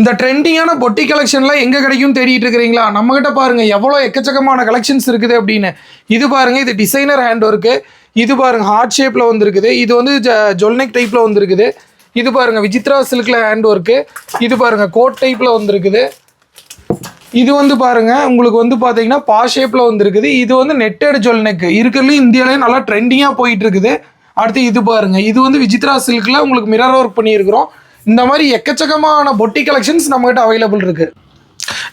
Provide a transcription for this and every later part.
இந்த ட்ரெண்டிங்கான பொட்டி கலெக்ஷன்லாம் எங்கே கிடைக்கும் தேடிட்டு இருக்கிறீங்களா? நம்மகிட்ட பாருங்க எவ்வளோ எக்கச்சக்கமான கலெக்ஷன்ஸ் இருக்குது அப்படின்னு. இது பாருங்க, இது டிசைனர் ஹேண்ட் ஒர்க்கு. இது பாருங்க ஹார்ட் ஷேப்பில் வந்துருக்குது. இது வந்து ஜொல்னெக் டைப்பில் வந்துருக்குது. இது பாருங்க விசித்ரா சில்கில் ஹேண்ட் ஒர்க்கு. இது பாருங்க கோட் டைப்பில் வந்துருக்குது. இது வந்து பாருங்க உங்களுக்கு வந்து பார்த்தீங்கன்னா பா ஷேப்பில் வந்துருக்குது. இது வந்து நெட்டட் ஜொல்னெக் இருக்கிறதுலையும் இந்தியாவிலேயும் நல்லா ட்ரெண்டிங்காக போயிட்டு இருக்குது. அடுத்து இது பாருங்க, இது வந்து விசித்ரா சில்கில் உங்களுக்கு மிரர் ஒர்க் பண்ணியிருக்கிறோம். இந்த மாதிரி எக்கச்சக்கமான பொட்டி கலெக்ஷன்ஸ் நம்மகிட்ட அவைலபிள் இருக்கு.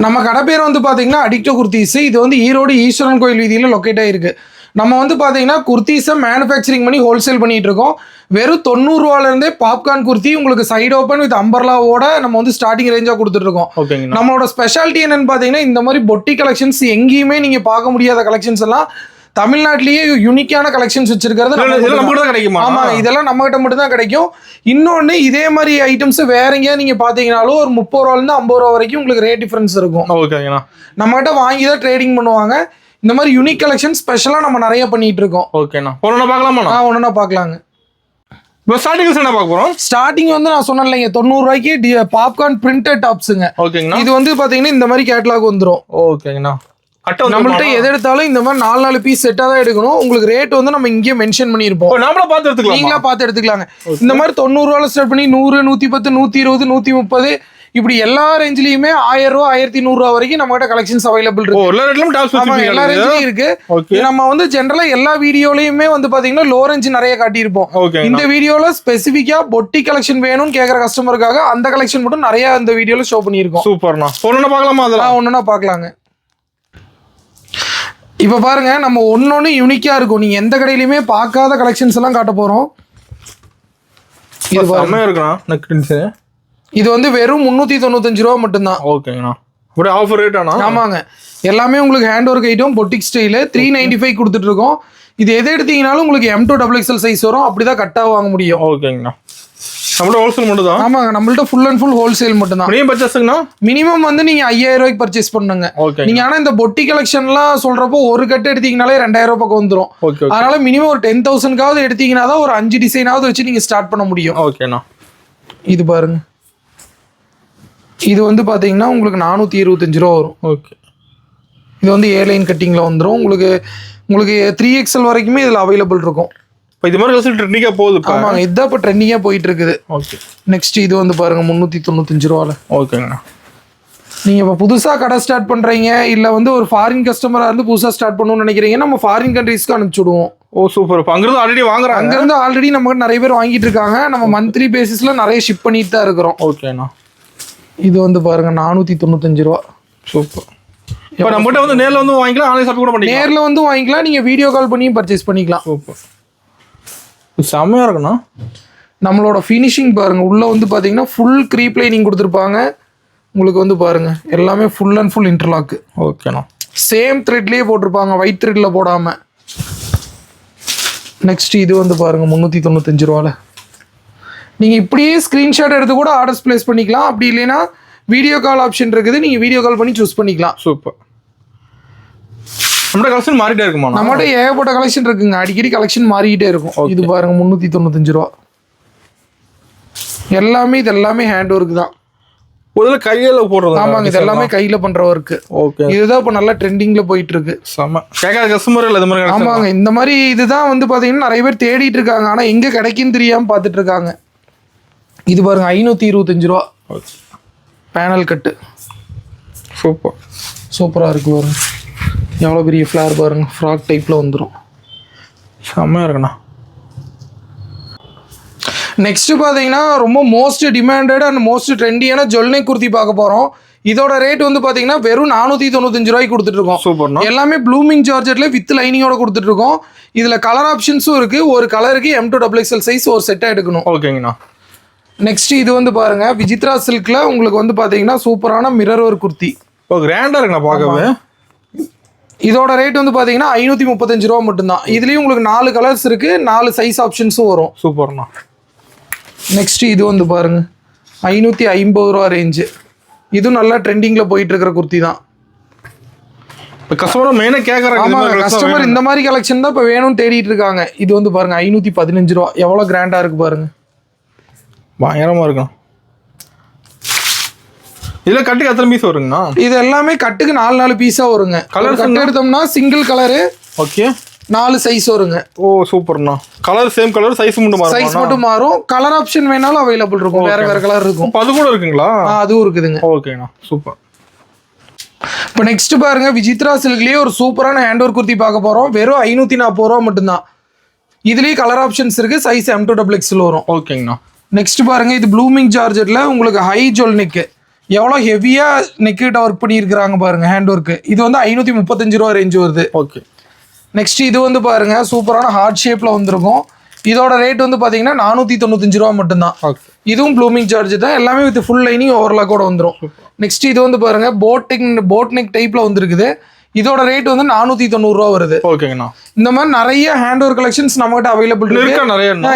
நம்ம கடை பேர் வந்து பார்த்தீங்கன்னா அடிக்டோ குர்த்திஸ். இது வந்து ஈரோடு ஈஸ்வரன் கோயில் வீதியில் லொக்கேட் ஆகிருக்கு. நம்ம வந்து பார்த்தீங்கன்னா குர்த்திஸை மேனுஃபேக்சரிங் பண்ணி ஹோல்சேல் பண்ணிட்டு இருக்கோம். வெறும் 90 ரூபாலேருந்தே பாப்கார்ன் குர்த்தி உங்களுக்கு சைடு ஓப்பன் வித் அம்பர்லாவோட நம்ம வந்து ஸ்டார்டிங் ரேஞ்சாக கொடுத்துட்ருக்கோம். நம்மளோட ஸ்பெஷாலிட்டி என்னன்னு பார்த்தீங்கன்னா இந்த மாதிரி பொட்டி கலெக்ஷன்ஸ் எங்கேயுமே நீங்கள் பார்க்க முடியாத கலெக்ஷன்ஸ் எல்லாம் தமிழ்நாட்டிலேயே யூனிக்கான கலெக்ஷன்ஸ் வச்சிருக்கிறது கிடைக்கும். ஆமா, இதெல்லாம் நம்ம கிட்ட மட்டும் தான் கிடைக்கும். இன்னொன்னு இதே மாதிரி ஐட்டம்ஸ் வேற எங்கேயா நீங்க பாத்தீங்கன்னாலும் ஒரு 30 ரூபாயிலிருந்து 50 ரூபா வரைக்கும் உங்களுக்கு ரேட் டிஃபரன்ஸ் இருக்கும். நம்ம கிட்ட வாங்கி தான் ட்ரேடிங் பண்ணுவாங்க. இந்த மாதிரி யூனிக் கலெக்ஷன் ஸ்பெஷலா நம்ம நிறைய பண்ணிட்டு இருக்கோம். ஓகேண்ணா, ஒன்னா பார்க்கலாமா? ஒன்னா பார்க்கலாங்க. இப்போ ஸ்டார்டிங் என்ன பார்க்க போறோம்? ஸ்டார்டிங் வந்து நான் சொன்னேன் இல்லைங்க, 90 ரூபாய்க்கு பாப்கார்ன் பிரிண்டட் டாப்ஸுங்க. ஓகேங்கண்ணா. இது வந்து பாத்தீங்கன்னா இந்த மாதிரி கேட்டலாக் வந்துடும். ஓகேங்கண்ணா. நம்மள்ட்ட எது எடுத்தாலும் இந்த மாதிரி 4 பீஸ் செட்டாக தான் எடுக்கணும். உங்களுக்கு ரேட் வந்து நம்ம இங்கே மென்ஷன் பண்ணியிருப்போம். நாமளா பார்த்து எடுத்துக்கலாம், நீங்களா பார்த்து எடுத்துக்கலாங்க. இந்த மாதிரி 90 ரூபாய் ஸ்டார்ட் பண்ணி 100, 110, 120, 130 இப்படி எல்லா ரேஞ்சிலயுமே 1000 ரூபா 1100 ரூபா வரைக்கும் நம்ம கிட்ட கலெக்ஷன்ஸ் அவைலபிள் இருக்கு. எல்லா ரேஞ்சிலும் இருக்கு. நம்ம வந்து ஜென்ரலா எல்லா வீடியோலயுமே வந்து பாத்தீங்கன்னா லோ ரேஞ்ச் நிறைய காட்டியிருப்போம். இந்த வீடியோல ஸ்பெசிபிக்கா பொட்டி கலெக்ஷன் வேணும்னு கேட்கற கஸ்டமருக்காக அந்த கலெக்ஷன் மட்டும் நிறைய இந்த வீடியோல ஷோ பண்ணியிருக்கோம். சூப்பர்ண்ணா. ஒன்னொன்னா பார்க்கலாமா? அதெல்லாம் ஒன்னொன்னா பார்க்கலாங்க. இப்போ பாருங்க, நம்ம ஒன்னொன்னு யூனிக்கா இருக்கும். நீங்க எந்த கடையிலுமே பார்க்காத கலெக்ஷன்ஸ் எல்லாம் காட்ட போறோம். இது வந்து வெறும் 395 ரூபா மட்டும்தான். ஓகேங்கண்ணா. ஒரு ஆஃபர் ரேட் ஆனா? ஆமாங்க, எல்லாமே உங்களுக்கு ஹேண்ட் ஒர்க் ஐட்டம் பொட்டிக் ஸ்டைல 395 கொடுத்துட்டு இருக்கோம். இது எது எடுத்தீங்கனாலும் உங்களுக்கு M2 XXL சைஸ் வரும். அப்படிதான் கட்டா வாங்க முடியும். ஓகேங்கண்ணா. நம்மளோட ஹோல்சேல் மட்டும் தான்? ஆமாங்க, நம்மள்ட்ட ஃபுல் அண்ட் ஃபுல் ஹோல்சேல் மட்டும் தான். மினிமம் பர்ச்சேஸ்னா மினிமம் வந்து நீங்க 5000 ரூபாய்க்கு பர்ச்சேஸ் பண்ணுங்க. நீங்க ஆனா இந்த பொட்டி கலெக்ஷன்லாம் சொல்றப்போ ஒரு கட்டு எடுத்தீங்கனாலே 2000 ரூபாய் பக்கம் வந்துரும். அதனால மினிமம் ஒரு 10,000க்காவது எடுத்தீங்கன்னா தான் ஒரு 5 டிசைனாவது வச்சு நீங்க ஸ்டார்ட் பண்ண முடியும். ஓகேண்ணா. இது பாருங்க, இது வந்து பாத்தீங்கன்னா உங்களுக்கு 425 ரூபா வரும். ஓகே. இது வந்து A லைன் கட்டிங்ல வந்துடும். உங்களுக்கு 3XL வரைக்குமே இதுல அவைலபிள் இருக்கும். இது மாதிரி ட்ரெண்டிங்கா போகுது. ஆமாங்க, இதுதான் இப்போ ட்ரெண்டிங்கா போயிட்டு இருக்குது. ஓகே. நெக்ஸ்ட் இது வந்து பாருங்க 395 ரூபால. ஓகேங்கண்ணா. நீங்க இப்போ புதுசா கடை ஸ்டார்ட் பண்றீங்க, இல்ல வந்து ஒரு ஃபாரின் கஸ்டமரா இருந்து புதுசா ஸ்டார்ட் பண்ணணும்னு நினைக்கிறீங்க, நம்ம ஃபாரின் கண்ட்ரீஸ்க்கு அனுப்பிச்சுடுவோம். ஓ சூப்பர். அங்கிருந்து ஆல்ரெடி வாங்குறாங்க. அங்கிருந்து ஆல்ரெடி நம்ம நிறைய பேர் வாங்கிட்டு இருக்காங்க. நம்ம மந்த்லி பேசிஸ்ல நிறைய ஷிப் பண்ணிட்டு தான் இருக்கிறோம். ஓகேண்ணா. இது வந்து பாருங்க 495 ரூபா. சூப்பர். இப்போ நம்மகிட்ட வந்து நேர்ல வந்து வாங்கிக்கலாம், ஆன்லைன் ஷாப்பிங் கூட பண்ணிக்கலாம். நேர்ல வந்து வாங்கிக்கலாம், நீங்க வீடியோ கால் பண்ணி பர்ச்சேஸ் பண்ணிக்கலாம். சூப்பர். செம்மையா இருக்குண்ணா. நம்மளோட ஃபினிஷிங் பாருங்க, உள்ள வந்து பாத்தீங்கன்னா ஃபுல் க்ரீப் லைனிங் கொடுத்துருப்பாங்க. உங்களுக்கு வந்து பாருங்க எல்லாமே ஃபுல் அண்ட் ஃபுல் இன்டர்லாக். ஓகேண்ணா. சேம் த்ரெட்லயே போட்டிருப்பாங்க, ஒயிட் த்ரெட்ல போடாம. நெக்ஸ்ட் இது வந்து பாருங்க 395 ரூபால. நீங்க இப்படியே ஸ்கிரீன்ஷாட் எடுத்து கூட ஆர்டர்ஸ் பிளேஸ் பண்ணிக்கலாம். அப்படி இல்லைன்னா வீடியோ கால் ஆப்ஷன் இருக்குது, நீங்க வீடியோ கால் பண்ணி சூஸ் பண்ணிக்கலாம். சூப்பர். நம்ம கலெக்ஷன் மாறிட்டே இருக்குமா? நம்மகிட்ட ஏகப்பட்ட கலெக்ஷன் இருக்குங்க, அடிக்கடி கலெக்ஷன் மாறிக்கிட்டே இருக்கும். இது பாருங்க 395 ரூபா. எல்லாமே இது எல்லாமே ஹேண்ட் ஒர்க் தான். முதல்ல கையில போடுறது. ஆமாங்க, இது எல்லாமே கையில பண்ற ஒர்க். ஓகே. இதுதான் இப்போ நல்லா ட்ரெண்டிங்ல போயிட்டு இருக்கு. செம. கேட்காத கஸ்டமர் இல்ல இது மாதிரி. ஆமாங்க, இந்த மாதிரி இதுதான் வந்து பாத்தீங்கன்னா நிறைய பேர் தேடிட்டு இருக்காங்க, ஆனா எங்க கிடைக்குன்னு தெரியாம பாத்துட்டு இருக்காங்க. இது பாருங்க 525 ரூபா பேனல் கட்டு. சூப்பர். சூப்பரா இருக்கு பாருங்க, எவ்வளோ பெரிய ஃப்ளார் பாருங்க, ஃப்ராக் டைப்பில் வந்துடும். செம்மையாக இருக்குண்ணா. நெக்ஸ்ட்டு பார்த்தீங்கன்னா ரொம்ப மோஸ்ட் டிமாண்டட் அண்ட் மோஸ்ட் ட்ரெண்டியான ஜொல்னெக் குர்த்தி பார்க்க போகிறோம். இதோட ரேட் வந்து பார்த்தீங்கன்னா வெறும் 495 ரூபாய்க்கு கொடுத்துட்ருக்கோம். சூப்பர். எல்லாமே ப்ளூமிங் ஜார்ஜெட்ல வித் லைனிங்கோட கொடுத்துட்ருக்கோம். இதில் கலர் ஆப்ஷன்ஸும் இருக்குது. ஒரு கலருக்கு M2 XXL சைஸ் ஒரு செட்டாக எடுக்கணும். ஓகேங்கண்ணா. நெக்ஸ்ட் இது வந்து பாருங்க விசித்ரா சில்க்ல உங்களுக்கு வந்து பார்த்தீங்கன்னா சூப்பரான மிரர் ஒர்க் குர்த்தி. கிராண்டாக இருக்குண்ணா பார்க்கவே. இதோட ரேட் வந்து பாத்தீங்கன்னா 535 ரூபா மட்டும்தான். இதுலயும் உங்களுக்கு 4 கலர்ஸ் இருக்கு, 4 சைஸ் ஆப்ஷன்ஸும் வரும். சூப்பர்ண்ணா. நெக்ஸ்ட் இது வந்து பாருங்க 550 ரூபா ரேஞ்சு. இதுவும் நல்லா ட்ரெண்டிங்ல போயிட்டு இருக்கிற குர்த்தி தான். கஸ்டமர் மெயினா கேக்குறாங்க. ஆமா, கஸ்டமர் இந்த மாதிரி கலெக்ஷன் தான் இப்ப வேணும்னு தேடிட்டு இருக்காங்க. இது வந்து பாருங்க 515 ரூபா. எவ்வளவு கிராண்டா இருக்கு பாருங்க, பயங்கரமா இருக்கும். இதில் கட்டுக்கு எத்தனை பீஸ் வருங்கண்ணா? இது எல்லாமே கட்டுக்கு 4 பீஸா வருங்க. கலர் கட்டு எடுத்தோம்னா சிங்கிள் கலரு. ஓகே. 4 சைஸ் வருங்க. ஓ சூப்பர்ண்ணா. கலர் சேம் கலர், சைஸ் மட்டும் மாறும். சைஸ் மட்டும் மாறும். கலர் ஆப்ஷன் வேணாலும் அவைலபிள் இருக்கும். வேற கலர் இருக்கும். அது கூட இருக்குங்களா? அதுவும் இருக்குதுங்க. ஓகேண்ணா சூப்பர். இப்போ நெக்ஸ்ட் பாருங்க, விசித்ரா சில்க்லயே ஒரு சூப்பரான ஹேண்ட் ஒர்க் குர்த்தி பார்க்க போறோம். வெறும் 540 ரூபா மட்டும்தான். இதுலயே கலர் ஆப்ஷன்ஸ் இருக்கு. சைஸ் M2XXL வரும். ஓகேங்கண்ணா. நெக்ஸ்ட் பாருங்க, இது ப்ளூமிங் ஜார்ஜெட்ல உங்களுக்கு ஹை ஜொல் நெக். எவ்வளோ ஹெவியா நெக்கிட்ட ஒர்க் பண்ணியிருக்கிறாங்க பாருங்க ஹேண்ட் ஒர்க். இது வந்து 535 ரூபா ரேஞ்ச் வருது. ஓகே. நெக்ஸ்ட் இது வந்து பாருங்க சூப்பரான ஹார்ட் ஷேப்ல வந்திருக்கும். இதோட ரேட் வந்து பாத்தீங்கன்னா 495 ரூபா மட்டும்தான். இதுவும் ப்ளூமிங் சார்ஜ் தான். எல்லாமே வித் ஃபுல் லைனிங் ஓவர்லாக்கோட வந்துடும். நெக்ஸ்ட் இது வந்து பாருங்க போட் நெக் டைப்ல வந்துருக்குது. இதோட ரேட் வந்து 490 ரூபா வருது. ஓகேங்கண்ணா. இந்த மாதிரி நிறைய ஹேண்ட் ஒர்க் கலெக்ஷன்ஸ் நம்மகிட்ட அவைலபிள் இருக்கு.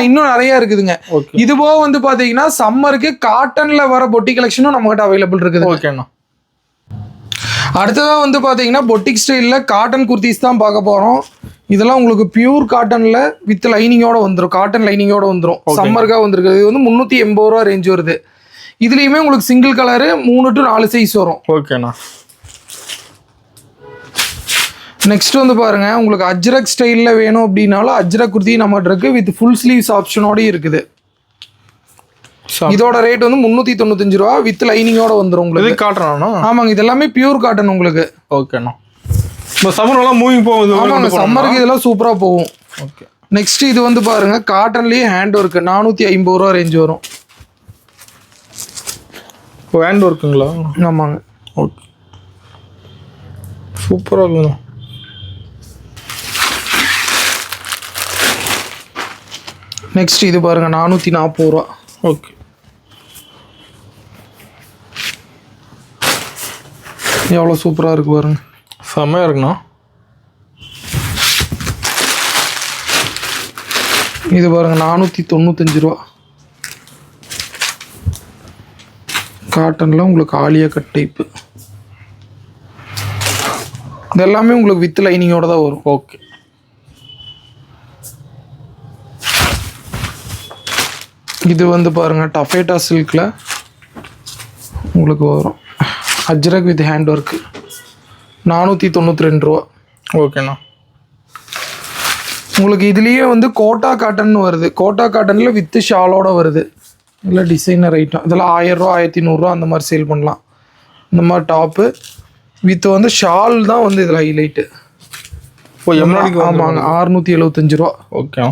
இன்னும் நிறைய இருக்குதுங்க. இது போக வந்து பாத்தீங்கன்னா சம்மருக்கு காட்டன்ல வர பொட்டி கலெக்ஷனும் நம்மகிட்ட அவைலபிள் இருக்குது. ஓகேண்ணா. அடுத்ததான் வந்து பாத்தீங்கன்னா பொட்டிக் ஸ்டைல்ல காட்டன் குர்த்திஸ் தான் பார்க்க போறோம். இதெல்லாம் உங்களுக்கு பியூர் காட்டன்ல வித் லைனிங்கோட வந்துடும். காட்டன் லைனிங்கோட வந்துடும். சம்மருக்காக வந்திருக்கு. இது வந்து 380 ரூபா ரேஞ்ச் வருது. இதுலயுமே உங்களுக்கு சிங்கிள் கலரு 3 to 4 சைஸ் வரும். ஓகேண்ணா. நெக்ஸ்ட் வந்து பாருங்க, உங்களுக்கு அஜ்ரக் ஸ்டைல்ல வேணும் அப்படின்னாலும் அஜ்ரக் குர்த்தி நம்மகிட்ட இருக்கு. வித் ஃபுல் ஸ்லீவ்ஸ் ஆப்ஷனோடய இருக்குது. இதோட ரேட் வந்து 395 ரூபா வித் லைனிங்கோட வந்துடும் உங்களுக்கு. காட்டனா? ஆமாங்க, இது எல்லாமே பியூர் காட்டன் உங்களுக்கு. ஓகேண்ணா. சம்மர்லாம் மூவிங் போகுது. ஆமாங்க, சம்மருக்கு இதெல்லாம் சூப்பரா போகும். ஓகே. நெக்ஸ்ட் இது வந்து பாருங்க, காட்டன்லயே ஹேண்ட் ஒர்க் 450 ரூபா ரேஞ்ச் வரும். ஹேண்ட் ஒர்க்குங்களா? ஆமாங்க. ஓகே. சூப்பரா இருக்குங்க. நெக்ஸ்ட் இது பாருங்க 440 ரூபா. ஓகே. எவ்வளோ சூப்பராக இருக்கு பாருங்க. செம்மையாக இருக்குண்ணா. இது பாருங்க 495 ரூபா. காட்டனில் உங்களுக்கு ஆலியா கட் டைப்பு. இது எல்லாமே உங்களுக்கு வித் லைனிங்கோட தான் வரும். ஓகே. இது வந்து பாருங்க டஃபேட்டா சில்க்ல உங்களுக்கு வரும். அஜ்ரக் வித் ஹேண்ட் ஒர்க் 492 ரூபா. ஓகேண்ணா. உங்களுக்கு இதுலேயே வந்து கோட்டா காட்டன் வருது. கோட்டா காட்டனில் வித்து ஷாலோட வருது. இல்லை டிசைனர் ஐட்டம். இதெல்லாம் 1000 ரூபா 1100 ரூபா அந்த மாதிரி சேல் பண்ணலாம். இந்த மாதிரி டாப்பு வித் வந்து ஷால் தான் வந்து இதில் ஹைலைட்டு. ஆமாங்க, 675 ரூபா. ஓகே.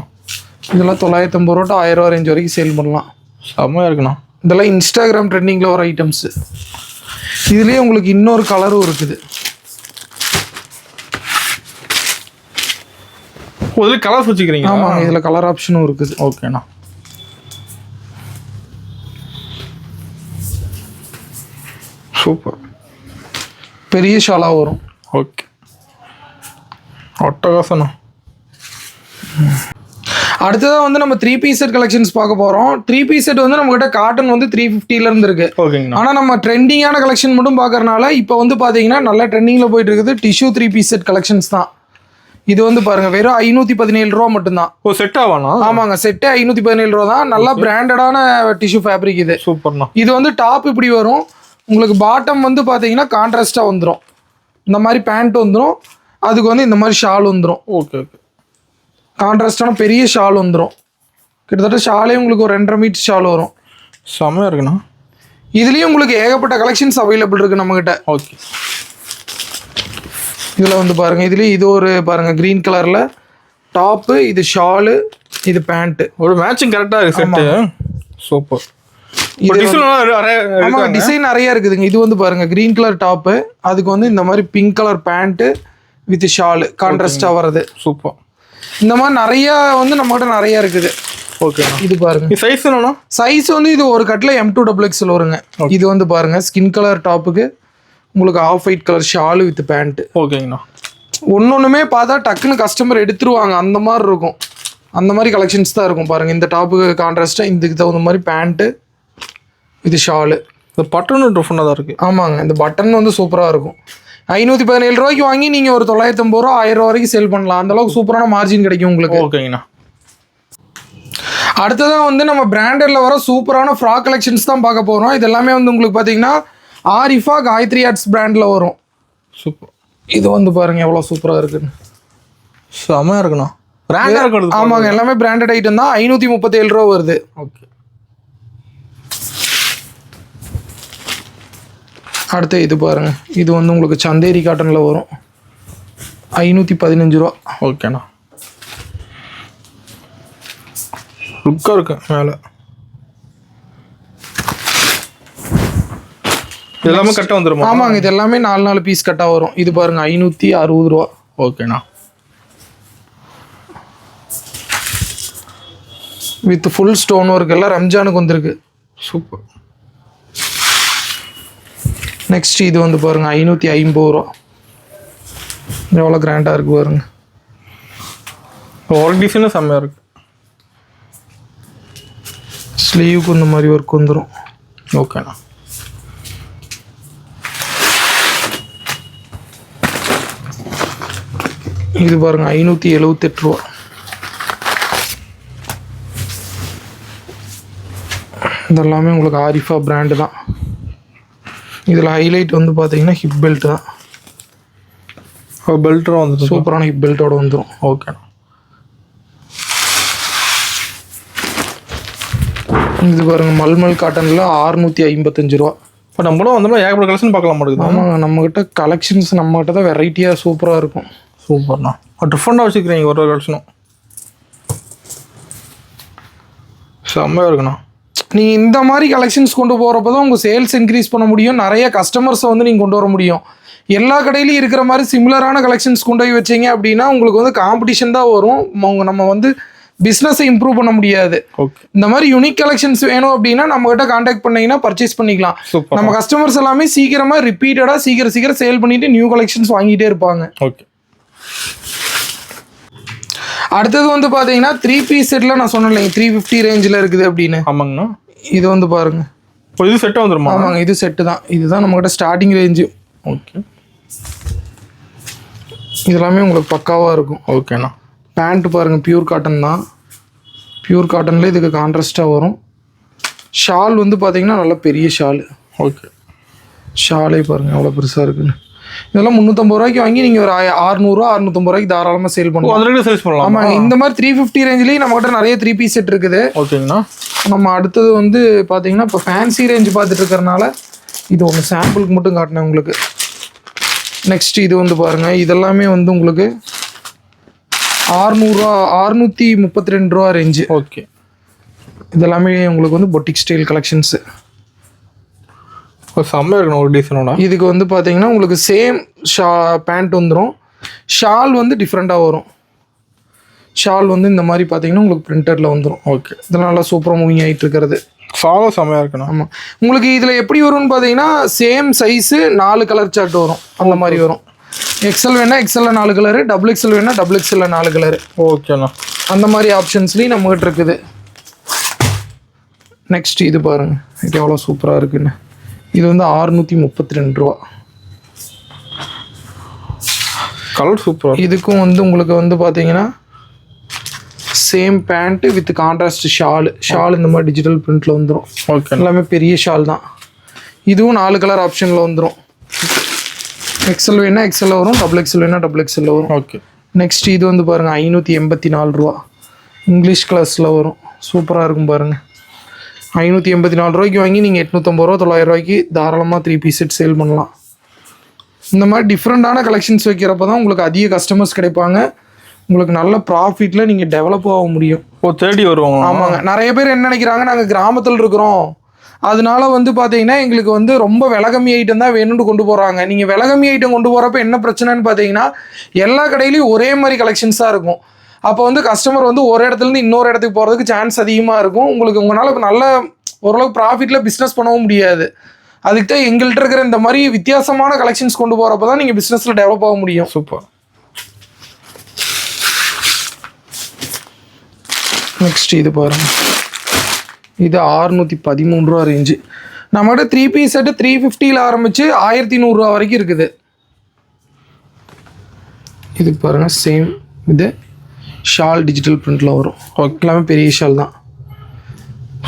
இதெல்லாம் 950 ரூபா to 1000 ரூபா ரேஞ்ச் வரைக்கும் சேல் பண்ணலாம். செம்மையாக இருக்குண்ணா. இதெல்லாம் இன்ஸ்டாகிராம் ட்ரெண்டிங்கில் வர ஐட்டம்ஸு. இதுலேயே உங்களுக்கு இன்னொரு கலரும் இருக்குது. இதில் கலர்ஸ் வச்சுக்கிறீங்க? ஆமாங்க, இதில் கலர் ஆப்ஷனும் இருக்குது. ஓகேண்ணா. சூப்பர். பெரிய ஷாலாக வரும். ஓகே. அட்டகாசண்ணா. அடுத்ததாக வந்து நம்ம 3 பீஸ் செட் கலெக்ஷன்ஸ் பார்க்க போகிறோம். 3 பீஸ் செட் வந்து நம்மகிட்ட காட்டன் வந்து 350 இருக்கு. ஓகேங்கண்ணா. ஆனால் நம்ம ட்ரெண்டிங்கான கலெக்ஷன் மட்டும் பார்க்கறனால இப்போ வந்து பார்த்தீங்கன்னா நல்லா ட்ரெண்டிங்கில் போயிட்டு இருக்குது டிஷ்யூ 3 பீஸ் செட் கலெக்ஷன்ஸ் தான். இது வந்து பாருங்க வெறும் 517 ரூபா மட்டும்தான். ஓ செட் ஆவானா? ஆமாங்க, செட்டே 517 ரூபா தான். நல்லா பிராண்டடான டிஷ்யூ ஃபேப்ரிக் இது. சூப்பர்ண்ணா. இது வந்து டாப் இப்படி வரும். உங்களுக்கு பாட்டம் வந்து பார்த்தீங்கன்னா கான்ட்ராஸ்டாக வந்துடும். இந்த மாதிரி பேண்ட் வந்துடும். அதுக்கு வந்து இந்த மாதிரி ஷால் வந்துடும். Okay okay. கான்ட்ராஸ்டான பெரிய ஷால் வந்துடும். கிட்டத்தட்ட ஷாலே உங்களுக்கு ஒரு 2.5 மீட்டர் ஷால் வரும். செம்மையாக இருக்குண்ணா. இதுலேயும் உங்களுக்கு ஏகப்பட்ட கலெக்ஷன்ஸ் அவைலபிள் இருக்குது நம்மகிட்ட. ஓகே. இதில் வந்து பாருங்கள், இதுலேயும் இது ஒரு பாருங்கள் க்ரீன் கலரில் டாப்பு, இது ஷாலு, இது பேண்ட்டு. ஒரு மேட்சிங் கரெக்டாக இருக்குது செட்டு. சூப்பர். ஆமாம், டிசைன் நிறைய இருக்குதுங்க. இது வந்து பாருங்கள் க்ரீன் கலர் டாப்பு, அதுக்கு வந்து இந்த மாதிரி pink colour pant with shawl கான்ட்ராஸ்டாக வர்றது. சூப்பர். இந்த மாதிரி நிறையா வந்து நம்மகிட்ட நிறையா இருக்குது. ஓகே. இது பாருங்க சைஸ் என்னன்னா? சைஸ் வந்து இது ஒரு கட்டில் M2XXL வருங்க. இது வந்து பாருங்க ஸ்கின் கலர் டாப்புக்கு உங்களுக்கு off white colour shawl with pant. ஓகேங்கண்ணா. ஒன்னொன்றுமே பார்த்தா டக்குன்னு கஸ்டமர் எடுத்துருவாங்க, அந்த மாதிரி இருக்கும். அந்த மாதிரி கலெக்ஷன்ஸ் தான் இருக்கும் பாருங்க. இந்த டாப்புக்கு கான்ட்ராஸ்டாக இதுக்கு தகுந்த மாதிரி பேண்ட்டு இது ஷாலு. இந்த பட்டன் டிஃப்ரெண்டாக தான் இருக்குது. ஆமாங்க, இந்த பட்டன் வந்து சூப்பராக இருக்கும். 517 ரூபாய்க்கு வாங்கி நீங்கள் ஒரு 950 ரூபா 1000 ரூபா வரைக்கும் சேல் பண்ணலாம். அந்தளவுக்கு சூப்பரான மார்ஜின் கிடைக்கும் உங்களுக்கு. ஓகேங்கண்ணா. அடுத்ததான் வந்து நம்ம பிராண்டட்ல வர சூப்பரான ஃப்ராக் கலெக்ஷன்ஸ் தான் பார்க்க போகிறோம். இது எல்லாமே வந்து உங்களுக்கு பார்த்தீங்கன்னா ஆரிஃபா காயத்ரி ஆர்ட்ஸ் பிராண்டில் வரும். சூப்பர். இது வந்து பாருங்க எவ்வளோ சூப்பராக இருக்குன்னு. செமையாக இருக்குண்ணா. பிராண்டாக இருக்கிறது. ஆமாங்க, எல்லாமே பிராண்டட் ஐட்டம் தான். 537 ரூபா வருது. ஓகே. அடுத்து இது பாருங்க, இது வந்து உங்களுக்கு சந்தேரி காட்டனில் வரும். 515 ரூபா. ஓகேண்ணா. லுக்காக இருக்கு மேலே. இது எல்லாமே கட்டாக வந்துருமா? ஆமாங்க, இது எல்லாமே 4 பீஸ் கட்டாக வரும். இது பாருங்க 560 ரூபா. ஓகேண்ணா. வித் ஃபுல் ஸ்டோன் ஒர்க் எல்லாம் ரம்ஜானுக்கு வந்திருக்கு. சூப்பர். நெக்ஸ்ட் இது வந்து பாருங்க 550 ரூபா. எவ்வளோ கிராண்டாக இருக்கு பாருங்க. ஒரு டிசைனும் செம்மையாக இருக்கு. ஸ்லீவுக்கு இந்த மாதிரி ஒர்க் வந்துடும். ஓகேண்ணா. இது பாருங்க 578 ரூபா. இதெல்லாமே உங்களுக்கு ஆரிஃபா பிராண்டு தான். இதில் ஹைலைட் வந்து பார்த்தீங்கன்னா ஹிப் பெல்ட் தான். பெல்ட்டும் வந்துடும். சூப்பரான ஹிப் பெல்ட்டோட வந்துடும். ஓகேண்ணா. இது பாருங்க மல்மல் காட்டனில் 655 ரூபா. இப்போ நம்மளும் வந்தோம்னா ஏகப்பட்ட கலெக்ஷன் பார்க்கலாம் மாட்டேங்குது. ஆமாங்க, நம்மக்கிட்ட கலெக்ஷன்ஸ் நம்மகிட்ட தான் வெரைட்டியாக சூப்பராக இருக்கும். சூப்பர்ண்ணா. டிஃப்ரெண்டாக வச்சுக்கிறீங்க ஒரு கலெக்ஷனும். செம்மையாக இருக்குண்ணா. நீங்கள் இந்த மாதிரி கலெக்ஷன்ஸ் கொண்டு போகிறப்ப தான் உங்கள் சேல்ஸ் இன்க்ரீஸ் பண்ண முடியும். நிறைய கஸ்டமர்ஸை வந்து நீங்கள் கொண்டு வர முடியும். எல்லா கடையிலையும் இருக்கிற மாதிரி சிமிலரான கலெக்ஷன்ஸ் கொண்டு போய் வச்சிங்க அப்படின்னா உங்களுக்கு வந்து காம்படிஷன் தான் வரும். நம்ம வந்து பிஸ்னஸை இம்ப்ரூவ் பண்ண முடியாது. ஓகே. இந்த மாதிரி யூனிக் கலெக்ஷன்ஸ் வேணும் அப்படின்னா நம்மகிட்ட கான்டாக்ட் பண்ணீங்கன்னா பர்ச்சேஸ் பண்ணிக்கலாம். நம்ம கஸ்டமர்ஸ் எல்லாமே சீக்கிரமாக ரிப்பீட்டடாக சீக்கிரம் சேல் பண்ணிட்டு நியூ கலெக்ஷன்ஸ் வாங்கிட்டே இருப்பாங்க. ஓகே. அடுத்தது வந்து பார்த்தீங்கன்னா 3 பீஸ் செட்டில் நான் சொன்னேன் 350 ரேஞ்சில் இருக்குது அப்படின்னு. ஆமாங்கண்ணா. இது வந்து பாருங்க. இப்போ இது செட்டாக வந்துருமா? ஆமாங்க, இது செட்டு தான். இதுதான் நம்மகிட்ட ஸ்டார்டிங் ரேஞ்சு. ஓகே. இதெல்லாமே உங்களுக்கு பக்காவாக இருக்கும். ஓகேண்ணா. பேண்ட் பாருங்கள் பியூர் காட்டன் தான். பியூர் காட்டனில் இதுக்கு கான்ட்ராஸ்ட்டாக வரும். ஷால் வந்து பார்த்தீங்கன்னா நல்ல பெரிய ஷால். ஓகே. ஷாலே பாருங்கள் எவ்வளோ பெருசாக இருக்குன்னு. இதெல்லாம் 350 ரூபாய்க்கு வாங்கி நீங்கள் ஒரு 600 650 ரூபாய்க்கு தாராளமாக சேல் பண்ணலாம். அதில் சேல்ஸ் பண்ணலாம். ஆமாங்க, இந்த மாதிரி 350 ரேஞ்சிலேயும் நம்மகிட்ட நிறைய 3 பீஸ் செட் இருக்குது. ஓகேங்கண்ணா. நம்ம அடுத்தது வந்து பார்த்தீங்கன்னா இப்போ ஃபேன்சி ரேஞ்ச் பார்த்துட்டு இருக்கிறனால இது ஒன்று சாம்பிளுக்கு மட்டும் காட்டினேன் உங்களுக்கு. நெக்ஸ்ட் இது வந்து பாருங்கள், இதெல்லாமே வந்து உங்களுக்கு 600 ரூபா 632 ரூபா ரேஞ்சு. ஓகே. இதெல்லாமே உங்களுக்கு வந்து பொட்டிக் ஸ்டைல் கலெக்ஷன்ஸு. செம்மையாக இருக்கணும் ஒரு டிசைனோட. இதுக்கு வந்து பார்த்தீங்கன்னா உங்களுக்கு சேம் பேண்ட் வந்துடும். ஷால் வந்து டிஃப்ரெண்ட்டாக வரும். ஷால் வந்து இந்த மாதிரி பார்த்தீங்கன்னா உங்களுக்கு பிரிண்டரில் வந்துடும். ஓகே. இதெல்லாம் நல்லா சூப்பராக மூவிங் ஆகிட்டு இருக்கிறது. சாலும் செம்மையாக இருக்கணும். ஆமாம், உங்களுக்கு இதில் எப்படி வரும்னு பார்த்தீங்கன்னா சேம் சைஸு 4 கலர் சார்ட் வரும். அந்த மாதிரி வரும். எக்ஸல் வேணா எக்ஸலில் 4 கலரு, டபுள் எக்ஸல் வேணா டபுள் எக்ஸலில் 4 கலரு. ஓகேண்ணா. அந்த மாதிரி ஆப்ஷன்ஸ்லேயும் நம்மகிட்ட இருக்குது. நெக்ஸ்ட் இது பாருங்கள், இது எவ்வளோ சூப்பராக இருக்குன்னு. இது வந்து 632 ரூபா. கலர் சூப்பராக. இதுக்கும் வந்து உங்களுக்கு வந்து பார்த்தீங்கன்னா same pant with contrast shawl இந்த மாதிரி டிஜிட்டல் பிரிண்டில் வந்துடும். ஓகே. எல்லாமே பெரிய ஷால் தான். இதுவும் 4 கலர் ஆப்ஷனில் வந்துடும். எக்ஸல் வேணா எக்ஸலில் வரும், டபுள் எக்ஸல் வேணா டபுள் எக்ஸலில் வரும். ஓகே. நெக்ஸ்ட் இது வந்து பாருங்கள் 584 ரூபா. இங்கிலீஷ் கிளாஸில் வரும். சூப்பராக இருக்கும் பாருங்கள். 584 ரூபாய்க்கு வாங்கி நீங்கள் 850 ரூபா 900 ரூபாய்க்கு தாராளமாக 3 பீஸ் செட் சேல் பண்ணலாம். இந்த மாதிரி டிஃப்ரெண்ட்டான கலெக்ஷன்ஸ் வைக்கிறப்ப தான் உங்களுக்கு அதிக கஸ்டமர்ஸ் கிடைப்பாங்க. உங்களுக்கு நல்ல ப்ராஃபிட்டில் நீங்கள் டெவலப் ஆக முடியும். தேடி வருவாங்க. ஆமாங்க, நிறைய பேர் என்ன நினைக்கிறாங்க, நாங்கள் கிராமத்தில் இருக்கிறோம் அதனால வந்து பார்த்தீங்கன்னா எங்களுக்கு வந்து ரொம்ப விலை கம்மி ஐட்டம் தான் வேணும்னு கொண்டு போகிறாங்க. நீங்கள் விலை கம்மி ஐட்டம் கொண்டு போகிறப்ப என்ன பிரச்சனைன்னு பார்த்தீங்கன்னா எல்லா கடையிலையும் ஒரே மாதிரி கலெக்ஷன்ஸாக இருக்கும். அப்போ வந்து கஸ்டமர் வந்து ஒரு இடத்துலேருந்து இன்னொரு இடத்துக்கு போகிறதுக்கு சான்ஸ் அதிகமாக இருக்கும். உங்களால் இப்போ நல்ல ஓரளவுக்கு ப்ராஃபிட்டில் பிஸ்னஸ் பண்ணவும் முடியாது. அதுக்கு தான் எங்கள்கிட்ட இருக்கிற இந்த மாதிரி வித்தியாசமான கலெக்ஷன்ஸ் கொண்டு போகிறப்ப தான் நீங்கள் பிஸ்னஸில் டெவலப் ஆக முடியும். சூப்பர். நெக்ஸ்ட் இது பாருங்கள், இது 613 ரூபா ரேஞ்சு. நம்மகிட்ட 3 பீஸ் செட்டு 350 ஆரம்பித்து 1100 ரூபா வரைக்கும் இருக்குது. இது பாருங்கள் சேம் இது ஷால் டிஜிட்டல் பிரிண்டில் வரும். எல்லாமே பெரிய ஷால் தான்.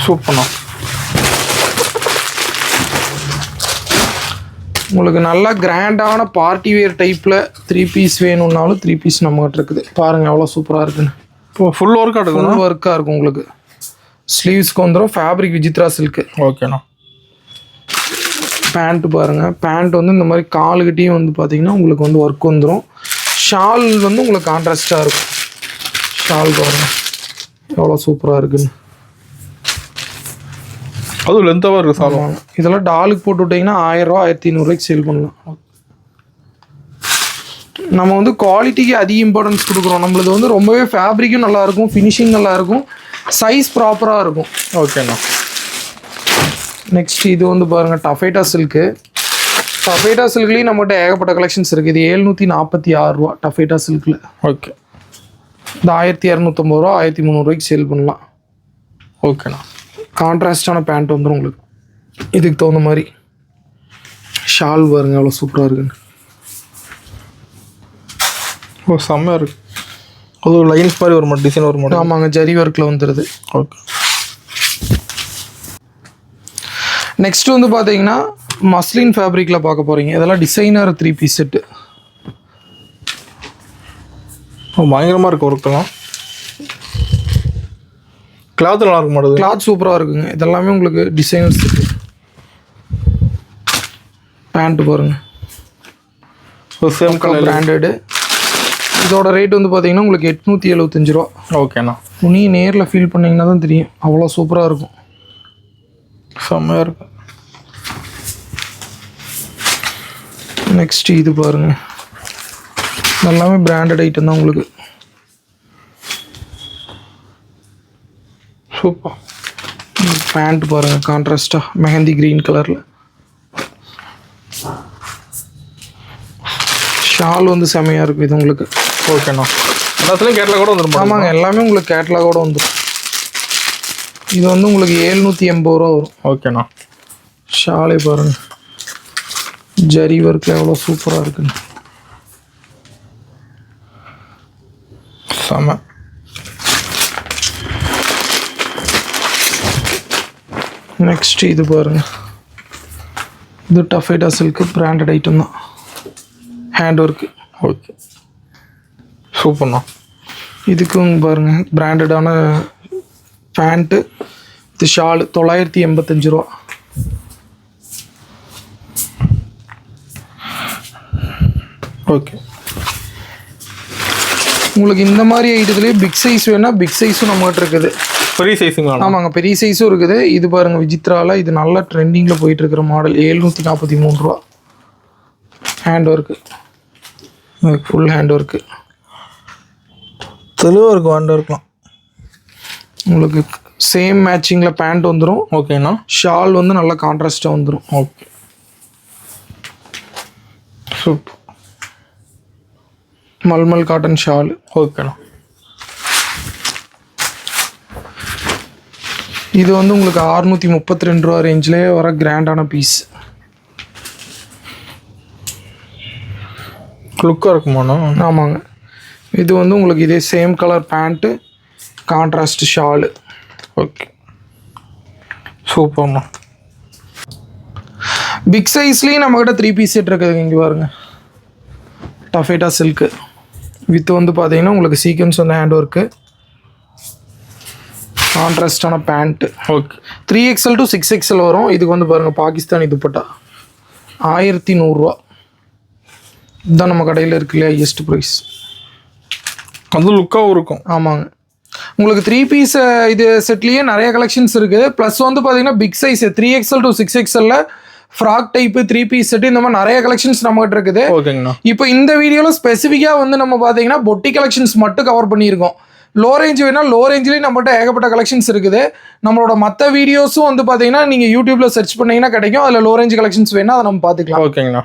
சூப்பர்ண்ணா. உங்களுக்கு நல்லா கிராண்டான பார்ட்டி வேர் டைப்பில் 3 பீஸ் வேணும்னாலும் 3 பீஸ் நம்மகிட்ட இருக்குது. பாருங்கள் எவ்வளோ சூப்பராக இருக்குன்னு. இப்போ ஃபுல் ஒர்க்காக எடுக்கணும். ஃபுல் ஒர்க்காக இருக்கும் உங்களுக்கு. ஸ்லீவ்ஸ்க்கு வந்துடும் ஃபேப்ரிக் விசித்ரா சில்க்கு. ஓகேண்ணா. பேண்ட்டு பாருங்கள், பேண்ட் வந்து இந்த மாதிரி காலுக்கிட்டையும் வந்து பார்த்தீங்கன்னா உங்களுக்கு வந்து ஒர்க் வந்துடும். ஷால் வந்து உங்களுக்கு கான்ட்ராஸ்டாக இருக்கும். ஷால் பாருங்கள் எவ்வளோ சூப்பராக இருக்குன்னு. அதுவும் லென்த்தாக இருக்குது சால்வாங்க. இதெல்லாம் டாலுக்கு போட்டு விட்டிங்கன்னா 1000 ரூபா 1500 சேல் பண்ணலாம். நம்ம வந்து குவாலிட்டிக்கு அதிக இம்பார்ட்டன்ஸ் கொடுக்குறோம். நம்மளது வந்து ரொம்பவே ஃபேப்ரிக்கும் நல்லாயிருக்கும், ஃபினிஷிங் நல்லாயிருக்கும், சைஸ் ப்ராப்பராக இருக்கும். ஓகேண்ணா. நெக்ஸ்ட் இது வந்து பாருங்கள் டஃபேட்டா சில்க்கு. டஃபேட்டா சில்க்லேயும் நம்மகிட்ட ஏகப்பட்ட கலெக்ஷன்ஸ் இருக்குது. இது 746 ரூபா டஃபேட்டா சில்கில். ஓகே. இந்த 1250 ரூபா 1300 சேல் பண்ணலாம். ஓகேண்ணா. கான்ட்ராஸ்டான பேண்ட் வந்துடும் உங்களுக்கு. இதுக்கு தகுந்த மாதிரி ஷால் பாருங்க எவ்வளோ சூப்பராக இருக்குன்னு. ஓ செம்மையாக இருக்குது. அது லைன்ஸ் மாதிரி ஒரு டிசைன் ஒரு மாடல். ஆமாங்க, ஜரி ஒர்க்கில் வந்துடுது. ஓகே. நெக்ஸ்ட் வந்து பார்த்தீங்கன்னா மஸ்லின் ஃபேப்ரிக்கில் பார்க்க போகிறீங்க. இதெல்லாம் டிசைனர் 3 பீஸ் செட்டு. பயங்கரமாக இருக்குது ஒர்க்கெல்லாம். கிளாத் நல்லா இருக்க மாட்டேது. கிளாத் சூப்பராக இருக்குங்க. இதெல்லாமே உங்களுக்கு டிசைனர்ஸ் இருக்குது. பேண்ட்டு பாருங்கள் சேம் கலர் பிராண்டடு. இதோட ரேட் வந்து பார்த்தீங்கன்னா உங்களுக்கு 875 ரூபா. ஓகேண்ணா. துணி நேரில் ஃபீல் பண்ணிங்கன்னா தான் தெரியும், அவ்வளோ சூப்பராக இருக்கும். செம்மையாக இருக்கும். நெக்ஸ்ட் இது பாருங்கள், எல்லாமே பிராண்டட் ஐட்டம் தான் உங்களுக்கு. சூப்பர். பேண்ட் பாருங்கள் கான்ட்ராஸ்டாக மெஹந்தி க்ரீன் கலரில். ஷால் வந்து செமையாக இருக்கும் இது உங்களுக்கு. ஓகேண்ணா. எல்லாத்துலேயும் கேட்லாக் கூட வந்துடும். ஆமாங்க, எல்லாமே உங்களுக்கு கேட்லாகோட வந்துடும். இது வந்து உங்களுக்கு 780 ரூபா வரும். ஓகேண்ணா. ஷாலே பாருங்கள் ஜரி ஒர்க்கில் எவ்வளோ சூப்பராக இருக்குன்னு. செம. நெக்ஸ்ட் இது பாருங்க, இது டஃபேட்டா சில்க்கு பிராண்டட் ஐட்டம் தான், ஹேண்ட் ஒர்க்கு. ஓகே சூப்பர்ண்ணா. இதுக்கும் பாருங்க பிராண்டடான பேண்ட்டு. இது ஷால் 985 ரூபா. ஓகே. உங்களுக்கு இந்த மாதிரி ஐட்டத்துலேயே பிக் சைஸ் வேணா பிக் சைஸும் நம்மகிட்ட இருக்குது. பெரிய சைஸுங்களா? ஆமாங்க, பெரிய சைஸும் இருக்குது. இது பாருங்கள் விசித்ராவில் இது நல்லா ட்ரெண்டிங்கில் போயிட்டுருக்கிற மாடல். 743 ரூபா. Hand work, full hand work தெளிவாக இருக்கும். ஹேண்ட் ஒர்க்லாம் உங்களுக்கு சேம் மேட்சிங்கில் பேண்ட் வந்துடும். ஓகேண்ணா. ஷால் வந்து நல்லா கான்ட்ராஸ்டாக வந்துடும். Okay super. Mulmul cotton shawl. ஓகேண்ணா. இது வந்து உங்களுக்கு 632 ரூபா ரேஞ்சிலே வர கிராண்டான பீஸ். லுக்காக இருக்குமாண்ணா? ஆமாங்க, இது வந்து உங்களுக்கு இதே same colour pant, contrast shawl. Okay சூப்பர்ண்ணா. பிக் சைஸ்லேயும் நம்மக்கிட்ட 3 பீஸ் செட் இருக்குதுங்க. இங்கே பாருங்கள் டஃபேட்டா சில்க்கு வித் வந்து பார்த்தீங்கன்னா உங்களுக்கு சீக்வன்ஸ் வந்து ஹேண்ட் ஒர்க்கு, கான்ட்ராஸ்டான pant. Okay. 3XL to 6XL வரும். இதுக்கு வந்து பாருங்கள் பாகிஸ்தானி துப்பட்டா 1100 ரூபா. இதுதான் நம்ம கடையில் இருக்கு இல்லையா ஹையஸ்ட் ப்ரைஸ். அது லுக்காகவும் இருக்கும். ஆமாங்க, உங்களுக்கு 3 பீஸ் இது செட்லேயே நிறைய கலெக்ஷன்ஸ் இருக்குது. ப்ளஸ் வந்து பார்த்தீங்கன்னா big size 3XL to 6XL frock type 3 piece set இந்த மாதிரி நிறைய கலெக்ஷன்ஸ் நம்மகிட்ட இருக்குது. ஓகேங்கண்ணா. இப்போ இந்த வீடியோவில் ஸ்பெசிஃபிக்காக வந்து நம்ம பார்த்தீங்கன்னா பொட்டி கலெக்ஷன்ஸ் மட்டும் கவர் பண்ணியிருக்கோம். லோ ரேஞ்ச் வேணால் லோ ரேஞ்சிலேயும் நம்மகிட்ட ஏகப்பட்ட கலெக்ஷன்ஸ் இருக்குது. நம்மளோட மற்ற வீடியோஸும் வந்து பார்த்தீங்கன்னா நீங்கள் யூடியூப்பில் சர்ச் பண்ணிங்கன்னா கிடைக்கும். அதில் லோ ரேஞ்ச் கலெக்ஷன்ஸ் வேணால் அதை நம்ம பார்த்துக்கலாம். ஓகேங்கண்ணா.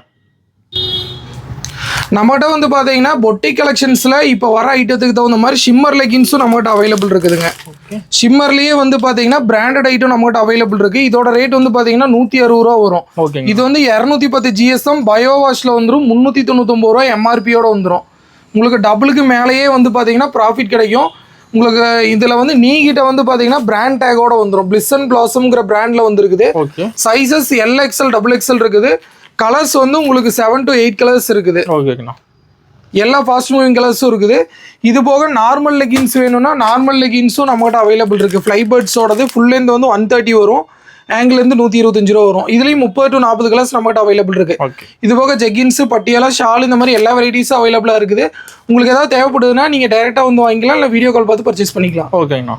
நம்மகிட்ட வந்து பார்த்தீங்கன்னா பொட்டி கலெக்ஷன்ஸில் இப்போ வர ஐட்டத்துக்கு தகுந்த மாதிரி ஷிம்மர் லெகின்ஸும் நம்மகிட்ட அவைலபிள் இருக்குதுங்க. ஷிம்மர்லேயே வந்து பார்த்தீங்கன்னா பிராண்டட் ஐட்டம் நம்மகிட்ட அவைலபிள் இருக்குது. இதோட ரேட் வந்து பார்த்தீங்கன்னா 160 ரூபா வரும். ஓகே. இது வந்து 210 GSM பயோ வாஷில் வந்துடும். 399 ரூபா MRPயோட வந்துடும். உங்களுக்கு டபுளுக்கு மேலேயே வந்து பார்த்தீங்கன்னா ப்ராஃபிட் கிடைக்கும். உங்களுக்கு இதில் வந்து நீகிட்ட வந்து பார்த்தீங்கன்னா பிராண்ட் டேகோட வந்துடும். பிளிஸ் அண்ட் பிளாசம்ங்கிற பிராண்டில் வந்துருக்குது. ஓகே. சைஸஸ் LXL XXL இருக்குது. கலர்ஸ் வந்து உங்களுக்கு 7 to 8 கலர்ஸ் இருக்குது. ஓகேங்கண்ணா. எல்லா ஃபாஸ்ட் மூவிங் கலர்ஸும் இருக்குது. இது போக நார்மல் லெகின்ஸ் வேணும்னா நார்மல் லெகின்ஸும் நம்மகிட்ட அவைலபிள் இருக்குது. ஃப்ளைபர்ட்ஸோடது ஃபுல் லென்த் வந்து 130 வரும், ஆங்கிலேருந்து 125 ரூபா வரும். இதுலேயும் 30 to 40 கலர்ஸ் நம்மகிட்ட அவைலபிள் இருக்குது. ஓகே. இது போக ஜெகின்ஸு, பட்டியாலா, ஷால் இந்த மாதிரி எல்லா வெரைட்டிஸும் அவைலபிளாக இருக்குது. உங்களுக்கு ஏதாவது தேவைப்படுதுன்னா நீங்கள் டைரெக்டாக வந்து வாங்கிக்கலாம், இல்லை வீடியோ கால் பார்த்து பர்ச்சேஸ் பண்ணிக்கலாம். ஓகேங்கண்ணா.